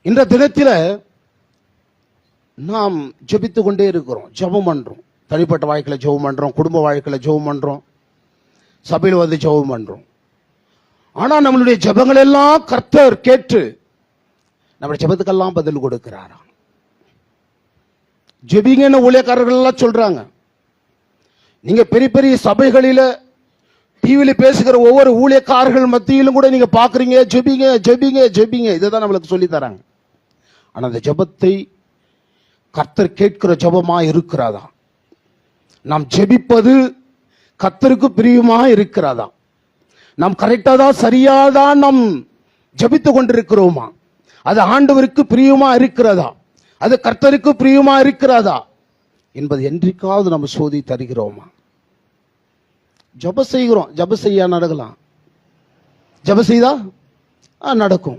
இந்த தினத்தில் நாம் ஜெபித்து கொண்டே இருக்கிறோம், ஜெபம் பண்றோம். தனிப்பட்ட வாழ்க்கையில் ஜெபம் பண்றோம், குடும்ப வாழ்க்கையில் ஜெபம் பண்றோம், சபையில் வந்து ஜெபம் பண்றோம். ஆனா நம்மளுடைய ஜெபங்கள் எல்லாம் கர்த்தர் கேட்டு நம்முடைய ஜெபத்துக்கெல்லாம் பதில் கொடுக்கிறாராம். ஜெபிங்கன்னு ஊழியக்காரர்கள் எல்லாம் சொல்றாங்க. நீங்க பெரிய பெரிய சபைகளில டிவியில பேசுகிற ஒவ்வொரு ஊழியக்காரர்கள் மத்தியிலும் கூட நீங்க பாக்குறீங்க, ஜெபிங்க ஜெபிங்க ஜெபிங்க, இதுதான் நம்மளுக்கு சொல்லி தராங்க. ஆனா அந்த ஜெபத்தை கர்த்தர் கேட்கிற ஜெபமா இருக்கிறதா? நாம் ஜெபிப்பது கர்த்தருக்கு பிரியமா இருக்கிறதா? நாம் கரெக்டாதான் சரியாதான் நாம் ஜெபித்து கொண்டிருக்கிறோமா? அது ஆண்டவருக்கு பிரியமா இருக்கிறதா? அது கர்த்தருக்கு பிரியமா இருக்கிறதா என்பது என்றைக்காவது நம்ம சோதி தருகிறோமா? ஜெபம் செய்கிறோம், ஜெபம் செய்ய நடக்கலாம், ஜெபம் செய்தா நடக்கும்.